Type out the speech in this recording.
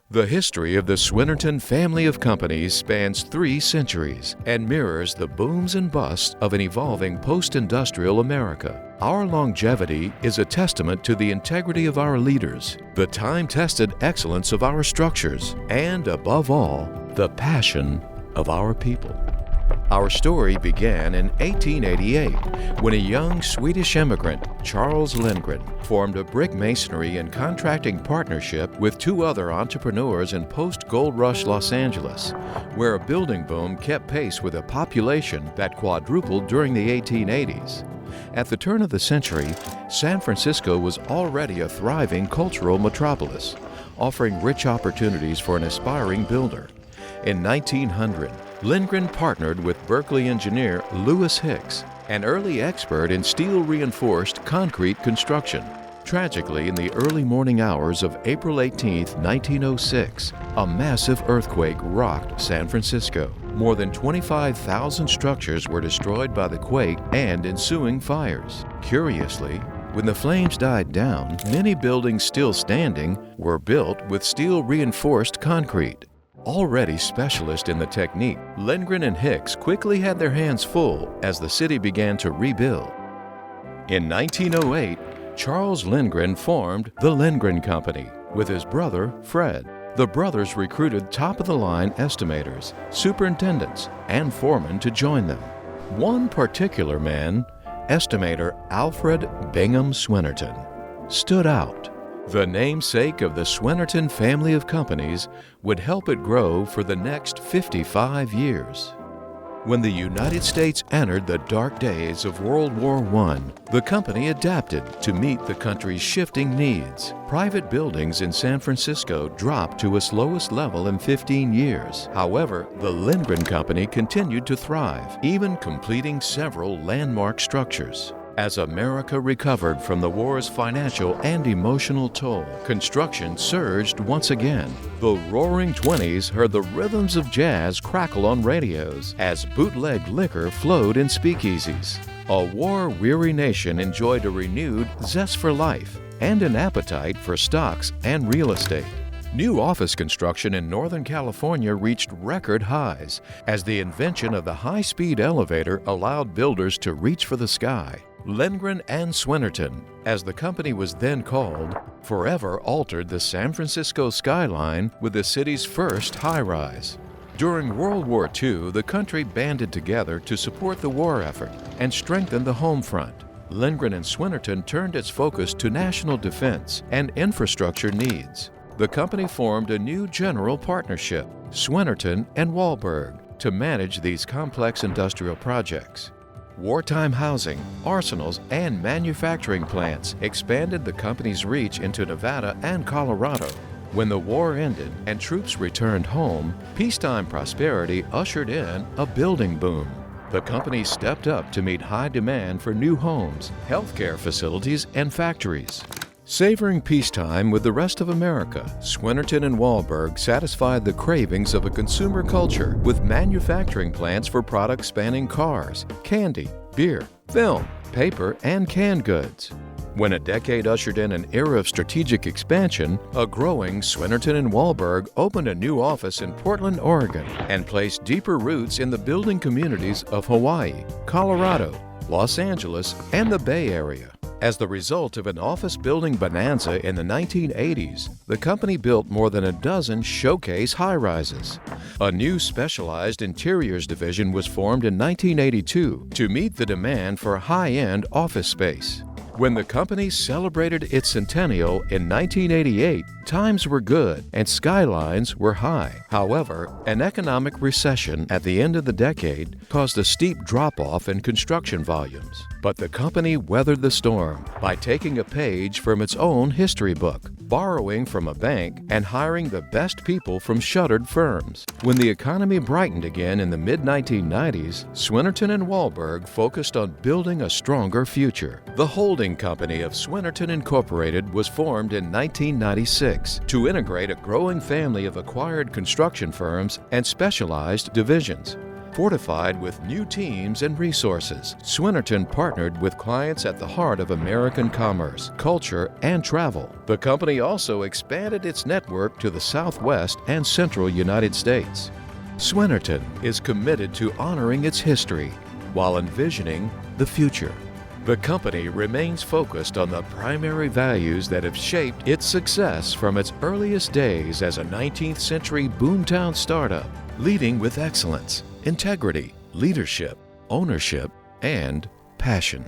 The history of the Swinerton family of companies spans 3 centuries and mirrors the booms and busts of an evolving post-industrial America. Our longevity is a testament to the integrity of our leaders, the time-tested excellence of our structures, and above all, the passion of our people. Our story began in 1888 when a young Swedish immigrant, Charles Lindgren, formed a brick masonry and contracting partnership with 2 other entrepreneurs in post-gold rush Los Angeles, where a building boom kept pace with a population that quadrupled during the 1880s. At the turn of the century, San Francisco was already a thriving cultural metropolis, offering rich opportunities for an aspiring builder. In 1900, Lindgren partnered with Berkeley engineer Lewis Hicks, an early expert in steel-reinforced concrete construction. Tragically, in the early morning hours of April 18, 1906, a massive earthquake rocked San Francisco. More than 25,000 structures were destroyed by the quake and ensuing fires. Curiously, when the flames died down, many buildings still standing were built with steel-reinforced concrete. Already specialist in the technique, Lindgren and Hicks quickly had their hands full as the city began to rebuild. In 1908, Charles Lindgren formed the Lindgren Company with his brother, Fred. The brothers recruited top-of-the-line estimators, superintendents, and foremen to join them. One particular man, estimator Alfred Bingham Swinerton, stood out. The namesake of the Swinerton family of companies would help it grow for the next 55 years. When the United States entered the dark days of World War I, the company adapted to meet the country's shifting needs. Private buildings in San Francisco dropped to its lowest level in 15 years. However, the Lindgren Company continued to thrive, even completing several landmark structures. As America recovered from the war's financial and emotional toll, construction surged once again. The Roaring '20s heard the rhythms of jazz crackle on radios as bootleg liquor flowed in speakeasies. A war-weary nation enjoyed a renewed zest for life and an appetite for stocks and real estate. New office construction in Northern California reached record highs as the invention of the high-speed elevator allowed builders to reach for the sky. Lindgren and Swinerton, as the company was then called, forever altered the San Francisco skyline with the city's first high-rise. During World War II, the country banded together to support the war effort and strengthen the home front. Lindgren and Swinerton turned its focus to national defense and infrastructure needs. The company formed a new general partnership, Swinerton and Wahlberg, to manage these complex industrial projects. Wartime housing, arsenals, and manufacturing plants expanded the company's reach into Nevada and Colorado. When the war ended and troops returned home, peacetime prosperity ushered in a building boom. The company stepped up to meet high demand for new homes, healthcare facilities, and factories. Savoring peacetime with the rest of America, Swinerton and Wahlberg satisfied the cravings of a consumer culture with manufacturing plants for products spanning cars, candy, beer, film, paper, and canned goods. When a decade ushered in an era of strategic expansion, a growing Swinerton and Wahlberg opened a new office in Portland, Oregon, and placed deeper roots in the building communities of Hawaii, Colorado, Los Angeles, and the Bay Area. As the result of an office building bonanza in the 1980s, the company built more than a dozen showcase high-rises. A new specialized interiors division was formed in 1982 to meet the demand for high-end office space. When the company celebrated its centennial in 1988, times were good and skylines were high. However, an economic recession at the end of the decade caused a steep drop-off in construction volumes. But the company weathered the storm by taking a page from its own history book, borrowing from a bank, and hiring the best people from shuttered firms. When the economy brightened again in the mid-1990s, Swinerton and Wahlberg focused on building a stronger future. The holding company of Swinerton Incorporated was formed in 1996 to integrate a growing family of acquired construction firms and specialized divisions. Fortified with new teams and resources, Swinerton partnered with clients at the heart of American commerce, culture, and travel. The company also expanded its network to the Southwest and Central United States. Swinerton is committed to honoring its history while envisioning the future. The company remains focused on the primary values that have shaped its success from its earliest days as a 19th century boomtown startup, leading with excellence, integrity, leadership, ownership, and passion.